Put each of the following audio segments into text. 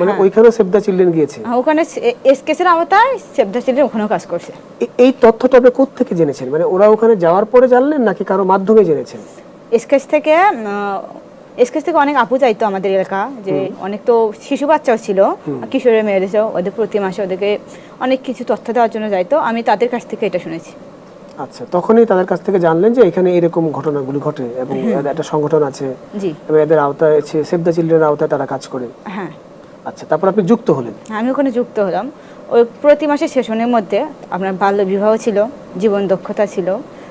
মানে ওইখানে save the children গিয়েছে, ওখানে এসকেসের আওতায় সেভ দ্য চিলড্রেন ওখানেও কাজ করছে। এই তথ্যটা আপনি কোত্থেকে জেনেছেন? মানে ওরা ওখানে যাওয়ার পরে জানলেন নাকি কারো মাধ্যমে জেনেছেন? এসকেস থেকে অনেক আপু চাইতো আমাদের এলাকা, যে অনেক তো শিশু বাচ্চাও ছিল, কিশোরের মেয়েদেরও, ওদের প্রতি মাসে ওদেরকে অনেক কিছু তথ্য দেওয়ার জন্য যাইতো। আমি তাদের কাছ থেকে এটা শুনেছি। আচ্ছা, তখনই তাদের কাছ থেকে জানলেন যে এখানে এরকম ঘটনাগুলি ঘটে এবং একটা সংগঠন আছে, জি, এবং এদের আওতায় সেভ দ্য চিলড্রেনের আওতায় তারা কাজ করে। হ্যাঁ। আচ্ছা, তারপর আপনি যুক্ত হলেন? আমি ওখানে যুক্ত হলাম। ওই প্রতি মাসের সেশনের মধ্যে আপনার বাল্য বিবাহ ছিল, জীবন দক্ষতা ছিল,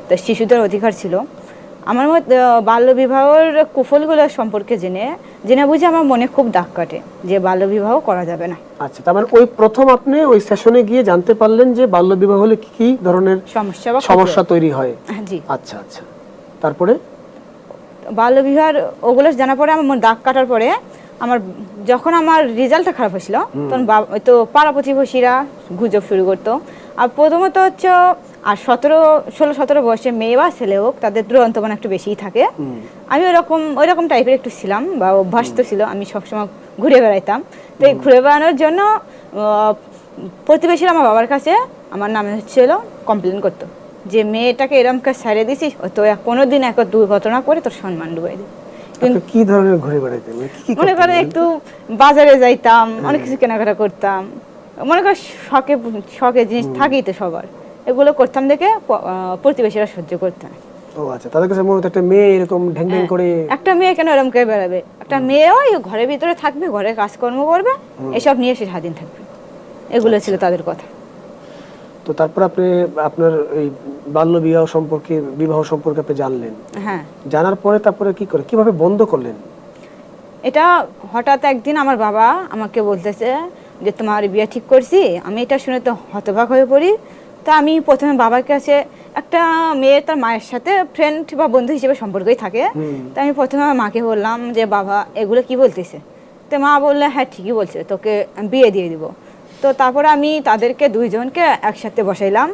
তো শিশুদের অধিকার ছিল। আমার মধ্যে বাল্য বিবাহের কুফলগুলো সম্পর্কে জেনে বুঝে আমার মনে খুব দাগ কাটে যে বাল্য বিবাহ করা যাবে না। আচ্ছা, তার মানে ওই প্রথম আপনি ওই সেশনে গিয়ে জানতে পারলেন যে বাল্য বিবাহ হলে কি কি ধরনের সমস্যা তৈরি হয়। জি। আচ্ছা আচ্ছা, তারপরে বাল্য বিবাহ ওগুলো জানার পরে আমার দাগ কাটার পরে যখন আমার রেজাল্টটা খারাপ হয়েছিল, তখন তো পাড়া প্রতিবেশীরা গুজব শুরু করতো। আর প্রথমত হচ্ছে আর 16-17 বয়সে মেয়ে বা ছেলে হোক, তাদের দুরন্ত মানে একটু বেশিই থাকে। আমি ওইরকম টাইপের একটু ছিলাম, বা অভ্যাস তো ছিল, আমি সবসময় ঘুরে বেড়াইতাম। তো এই ঘুরে বেড়ানোর জন্য প্রতিবেশীরা আমার বাবার কাছে আমার নামে হচ্ছিল কমপ্লেন করতো যে মেয়েটাকে এরকম কাজ ছাড়িয়ে দিছিস, তো কোনোদিন এক দুর্ঘটনা করে তোর সম্মান ডুবাই দিই। কি ধরনের ঘুরে বেড়াইতেন? মনে করেন একটু বাজারে যাইতাম, অনেক কিছু কেনাকাটা করতাম, মনে করেন শখে জিনিস থাকেই তো সবার, এগুলো করতাম দেখে প্রতিবেশীরা সহ্য করতাম। ও আচ্ছা, তাদের কাছে মনে হতো একটা মেয়ে এরকম ঢ্যাং ঢ্যাং করে, একটা মেয়ে কেন এরকম করে বেড়াবে, একটা মেয়ে ওই ঘরের ভিতরে থাকবে, ঘরে কাজকর্ম করবে, এসব নিয়ে সে স্বাধীন থাকবে, এগুলো ছিল তাদের কথা। তো তারপর আপনি আপনার এই বাল্য বিবাহ সম্পর্কে আপনি জানলেন। হ্যাঁ, জানার পরে তারপরে কিভাবে বন্ধ করলেন? এটা হঠাৎ একদিন আমার বাবা আমাকে বলতেছে যে তোমার বিয়ে ঠিক করছি। আমি এটা শুনে তো হতবাক হয়ে পড়ি। তা আমি প্রথমে বাবার কাছে, একটা মেয়ে তার মায়ের সাথে ফ্রেন্ড বা বন্ধু হিসেবে সম্পর্কই থাকে, তা আমি প্রথমে আমার মাকে বললাম যে বাবা এগুলো কি বলতেছে। তো মা বললে হ্যাঁ ঠিকই বলছে, তোকে বিয়ে দিয়ে দিব। তো তারপরে আমি তাদেরকে দুইজনকে একসাথে বসাইলাম,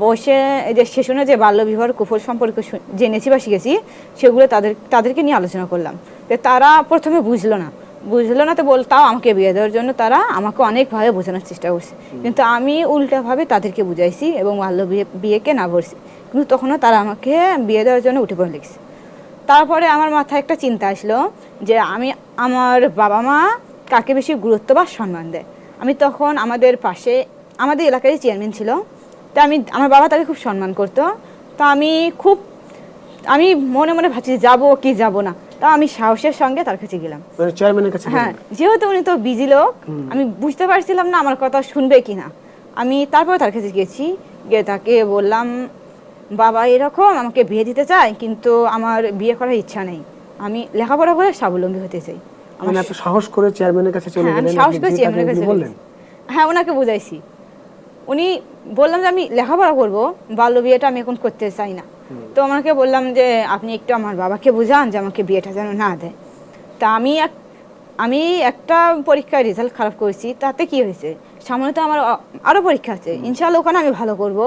বসে এই যে সেশনে যে বাল্য বিবাহের কুফল সম্পর্কে জেনেছি বা শিখেছি, সেগুলো তাদেরকে নিয়ে আলোচনা করলাম। তো তারা প্রথমে বুঝলো না, তো তাও আমাকে বিয়ে দেওয়ার জন্য তারা আমাকে অনেকভাবে বোঝানোর চেষ্টা করছে, কিন্তু আমি উল্টাভাবে তাদেরকে বুঝাইছি এবং বাল্য বিয়েকে না বলছি, কিন্তু তখনও তারা আমাকে বিয়ে দেওয়ার জন্য উঠে পড়ে লেগেছে। তারপরে আমার মাথায় একটা চিন্তা আসলো যে আমার বাবা মা কাকে বেশি গুরুত্ব বা সম্মান দেয়। আমি তখন আমাদের এলাকারই চেয়ারম্যান ছিল, তা আমার বাবা তাকে খুব সম্মান করতো। তা আমি মনে মনে ভাবছি যাবো কি যাব না, তা আমি সাহসের সঙ্গে তার কাছে গেলাম, চেয়ারম্যানের কাছে। হ্যাঁ, যেহেতু উনি তো বিজি লোক, আমি বুঝতে পারছিলাম না আমার কথা শুনবে কিনা। আমি তারপরে তার কাছে গিয়ে তাকে বললাম বাবা এরকম আমাকে বিয়ে দিতে চায়, কিন্তু আমার বিয়ে করার ইচ্ছা নেই, আমি লেখাপড়া করে স্বাবলম্বী হতে চাই। মানে এত সাহস করে চেয়ারম্যানের কাছে চলে গেলেন? সাহস করে চেয়ারম্যানের কাছে বললেন? হ্যাঁ, ওনাকে বুঝাইছি। উনি বললাম যে আমি লেখাপড়া করব, বাল্য বিয়েটা আমি এখন করতে চাই না। তো ওনাকে বললাম যে আপনি একটু আমার বাবাকে বুঝান যে আমাকে বিয়েটা যেন না দেয়। তা আমি একটা পরীক্ষায় রেজাল্ট খারাপ করেছি, তাতে কি হয়েছে, সামনে তো আমার আরও পরীক্ষা আছে, ইনশাআল্লাহ ওখানে আমি ভালো করব।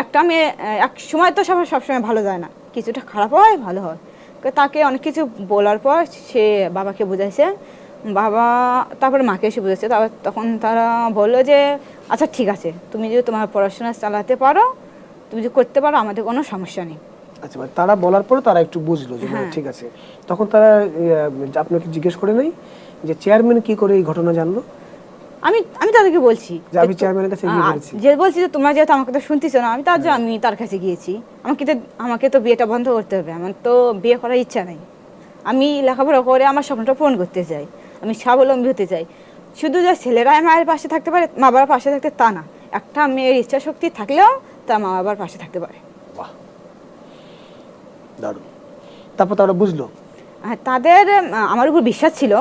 একটা মেয়ে এক সময় তো সবসময় ভালো যায় না, কিছুটা খারাপ হয় ভালো হয়। তাকে অনেক কিছু বলার পর সে বাবাকে বুঝাইছে, বাবা তারপরে মাকে এসে বুঝেছে। তখন তারা বললো যে আচ্ছা ঠিক আছে, তুমি যদি তোমার পড়াশোনা চালাতে পারো, তুমি যদি করতে পারো, আমাদের কোনো সমস্যা নেই। আচ্ছা, তারা বলার পরে তারা একটু বুঝলো যে ঠিক আছে। তখন তারা আপনাকে জিজ্ঞেস করে নাই যে চেয়ারম্যান কি করে এই ঘটনা জানলো? আমি তাদেরকে বলছি যে আমি চেয়ারম্যানের কাছে গিয়ে বলেছি, বলছি যে তোমরা যেহেতু আমার কথা শুনতেছো না, আমি তার কাছে গিয়েছি। আমাকে তো বিয়েটা বন্ধ করতে হবে, আমার তো বিয়ে করার ইচ্ছা নেই। আমি লেখাপড়া করে আমার স্বপ্নটা পূরণ করতে চাই, আমি স্বাবলম্বী হতে চাই। শুধু যে ছেলেরাই মায়ের পাশে থাকতে পারে, মা বাবার পাশে থাকতে তা না, একটা মেয়ের ইচ্ছা শক্তি থাকলেও তার মা বাবার পাশে থাকতে পারে। বাহ, দারুণ। তারপর তারা বুঝলো, তাদের আমার উপর বিশ্বাস ছিল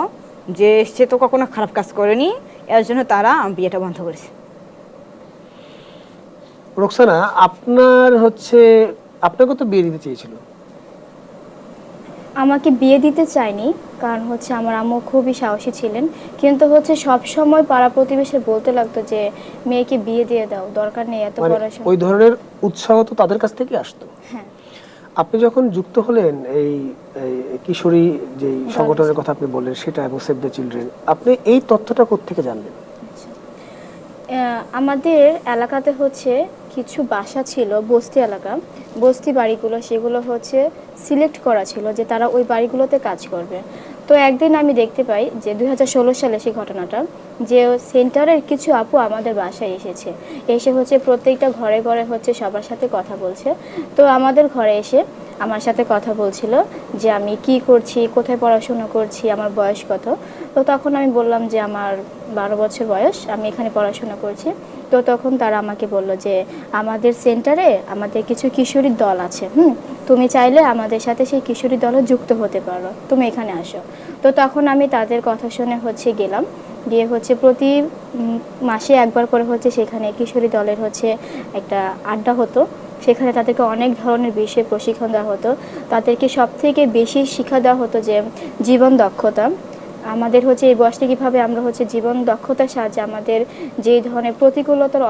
যে সে তো কখনো খারাপ কাজ করেনি, এর জন্য তারা বিয়েটা বন্ধ করেছে। রোকসানা, আপনাকে তো বিয়ে দিতে চেয়েছিল? আমাকে বিয়ে দিতে চায়নি, কারণ আমার আম্মু খুবই সাহসী ছিলেন, কিন্তু সব সময় পাড়া প্রতিবেশী বলতে লাগতো যে মেয়েকে বিয়ে দিয়ে দাও, দরকার নেই এত পড়াশোনা। ওই ধরনের উৎসাহ তো তাদের কাছ থেকে আসতো। হ্যাঁ। আপনি যখন যুক্ত হলেন এই এই কিশোরী যে সংগঠনের কথা আপনি বললেন সেটা এবং সেভ দ্য চিলড্রেন, আপনি এই তথ্যটা কোত্থেকে জানলেন? আমাদের এলাকাতে হচ্ছে কিছু বাসা ছিল, বস্তি এলাকা, বস্তি বাড়িগুলো, সেগুলো হচ্ছে সিলেক্ট করা ছিল যে তারা ওই বাড়িগুলোতে কাজ করবে। তো একদিন আমি দেখতে পাই যে 2016 সালে সেই ঘটনাটা, যে সেন্টারের কিছু আপু আমাদের বাসায় এসেছে, এসে হচ্ছে প্রত্যেকটা ঘরে ঘরে হচ্ছে সবার সাথে কথা বলছে। তো আমাদের ঘরে এসে আমার সাথে কথা বলছিল যে আমি কি করছি, কোথায় পড়াশোনা করছি, আমার বয়স কত। তো তখন আমি বললাম যে আমার 12 বছর বয়স, আমি এখানে পড়াশোনা করছি। তো তখন তারা আমাকে বলল যে আমাদের সেন্টারে আমাদের কিছু কিশোরী দল আছে, তুমি চাইলে আমাদের সাথে সেই কিশোরী দলে যুক্ত হতে পারো, তুমি এখানে আসো। তো তখন আমি তাদের কথা শুনে হচ্ছে গেলাম, গিয়ে হচ্ছে প্রতি মাসে একবার করে হচ্ছে সেখানে কিশোরী দলের হচ্ছে একটা আড্ডা হতো। সেখানে তাদেরকে অনেক ধরনের বিষয়ে প্রশিক্ষণ দেওয়া হতো। তাদেরকে সবথেকে বেশি শিক্ষা দেওয়া হতো যে জীবন দক্ষতা। আমাদের হচ্ছে এই বয়সটা কীভাবে আমরা হচ্ছে জীবন দক্ষতার সাহায্যে আমাদের যেই ধরনের প্রতিকূলতার